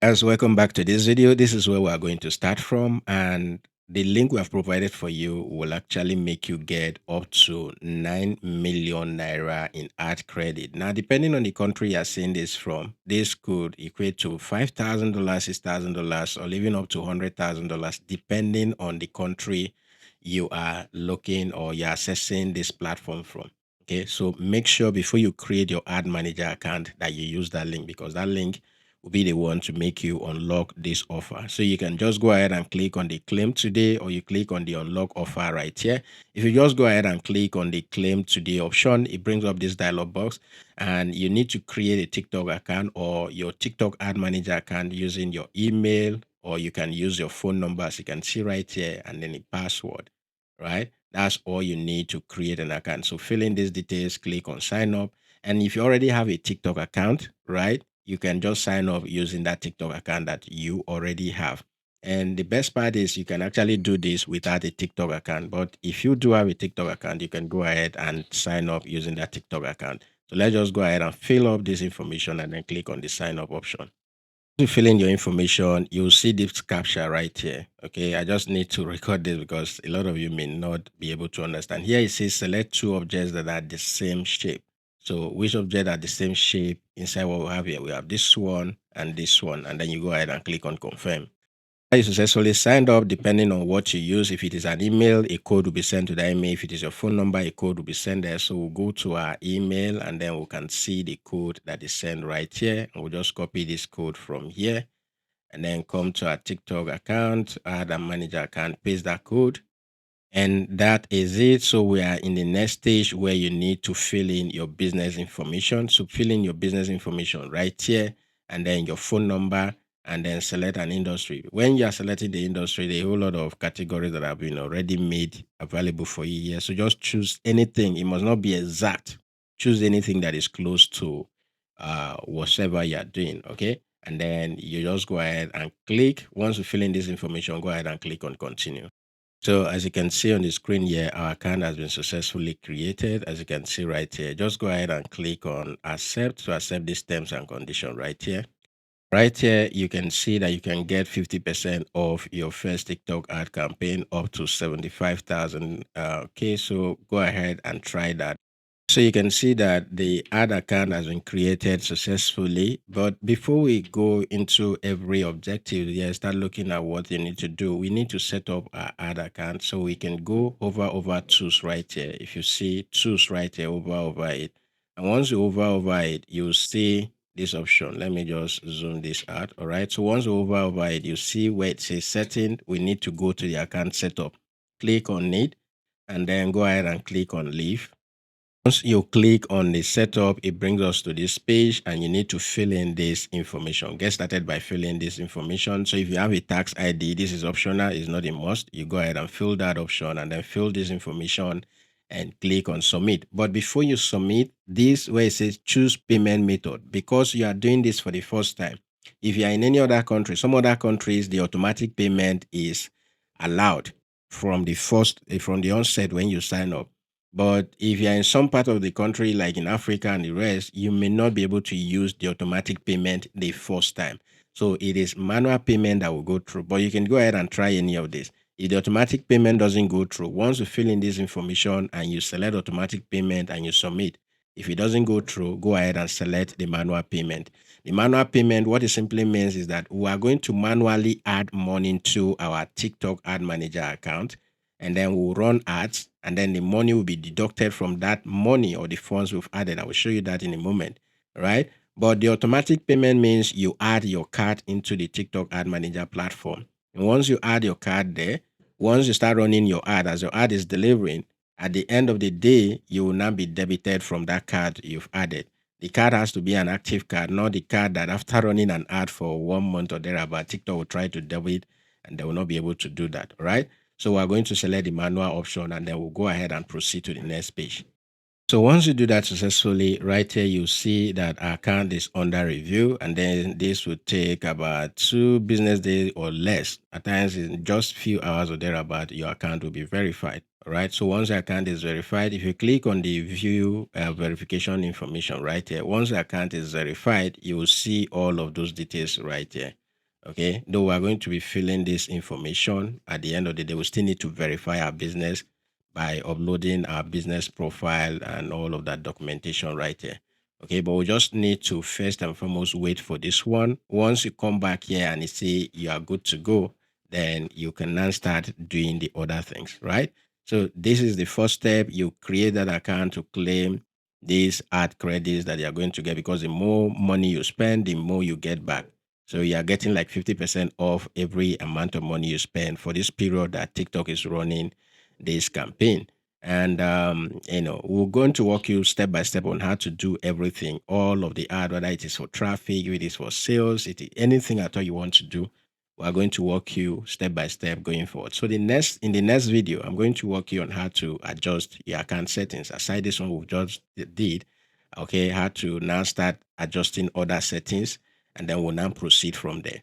As welcome back to this video. This is where we are going to start from, and the link we have provided for you will actually make you get up to 9 million naira in ad credit. Now, depending on the country you're seeing this from, this could equate to $5,000, $6,000, or even up to $100,000, depending on the country you are looking or you're accessing this platform from. Okay, so make sure before you create your ad manager account that you use that link, because that link will be the one to make you unlock this offer. So you can just go ahead and click on the claim today, or you click on the unlock offer right here. If you just go ahead and click on the claim today option, it brings up this dialog box, and you need to create a TikTok account or your TikTok ad manager account using your email, or you can use your phone number as you can see right here, and then a password, right? That's all you need to create an account. So fill in these details, click on sign up. And if you already have a TikTok account, right, you can just sign up using that TikTok account that you already have. And the best part is you can actually do this without a TikTok account. But if you do have a TikTok account, you can go ahead and sign up using that TikTok account. So let's just go ahead and fill up this information and then click on the sign up option. To fill in your information, you'll see this captcha right here. Okay, I just need to record this because a lot of you may not be able to understand. Here it says select two objects that are the same shape. So which object are the same shape? Inside what we have here, we have this one, and then you go ahead and click on confirm. You successfully signed up. Depending on what you use, if it is an email, a code will be sent to the email. If it is your phone number, a code will be sent there. So we'll go to our email, and then we can see the code that is sent right here. And we'll just copy this code from here, and then come to our TikTok account, add a manager account, paste that code, and that is it. So we are in the next stage where you need to fill in your business information. So fill in your business information right here, and then your phone number, and then select an industry. When you are selecting the industry, there are a whole lot of categories that have been already made available for you here. So just choose anything. It must not be exact. Choose anything that is close to whatever you are doing. Okay. And then you just go ahead and click. Once you fill in this information, go ahead and click on continue. So as you can see on the screen here, our account has been successfully created. As you can see right here, just go ahead and click on accept to accept these terms and conditions right here. Right here, you can see that you can get 50% off your first TikTok ad campaign up to 75,000. Okay, so go ahead and try that. So you can see that the ad account has been created successfully. But before we go into every objective, start looking at what you need to do. We need to set up our ad account. So we can go over tools right here. If you see tools right here, over it. And once you over it, you'll see this option. Let me just zoom this out. All right. So once you over it, you see where it says setting. We need to go to the account setup. Click on it, and then go ahead and click on leave. Once you click on the setup, it brings us to this page, and you need to fill in this information. Get started by filling this information. So if you have a tax ID, this is optional, it's not a must. You go ahead and fill that option, and then fill this information and click on submit. But before you submit, this where it says choose payment method, because you are doing this for the first time. If you are in any other country, some other countries, the automatic payment is allowed from the onset when you sign up. But if you're in some part of the country, like in Africa and the rest, you may not be able to use the automatic payment the first time. So it is manual payment that will go through. But you can go ahead and try any of this. If the automatic payment doesn't go through, once you fill in this information and you select automatic payment and you submit, if it doesn't go through, go ahead and select the manual payment. The manual payment, what it simply means is that we are going to manually add money to our TikTok ad manager account, and then we'll run ads, and then the money will be deducted from that money or the funds we've added. I will show you that in a moment, right? But the automatic payment means you add your card into the TikTok ad manager platform. And once you add your card there, once you start running your ad, as your ad is delivering, at the end of the day, you will now be debited from that card you've added. The card has to be an active card, not the card that after running an ad for 1 month or thereabout, TikTok will try to debit and they will not be able to do that, all right? So we're going to select the manual option, and then we'll go ahead and proceed to the next page. So once you do that successfully, right here, you see that our account is under review, and then this will take about 2 business days or less. At times, in just few hours or thereabout, your account will be verified. All right. So once the account is verified, if you click on the view verification information right here, once the account is verified, you will see all of those details right here. Okay, though we are going to be filling this information at the end of the day, we still need to verify our business by uploading our business profile and all of that documentation right here. Okay, but we just need to first and foremost wait for this one. Once you come back here and you see you are good to go, then you can now start doing the other things, right? So this is the first step. You create that account to claim these ad credits that you are going to get, because the more money you spend, the more you get back. So you are getting like 50% off every amount of money you spend for this period that TikTok is running this campaign. And we're going to walk you step by step on how to do everything, all of the ad, whether it is for traffic, it is for sales, it is anything at all you want to do. We are going to walk you step by step going forward. So in the next video, I'm going to walk you on how to adjust your account settings. Aside this one we just did, okay, how to now start adjusting other settings, and then we'll now proceed from there.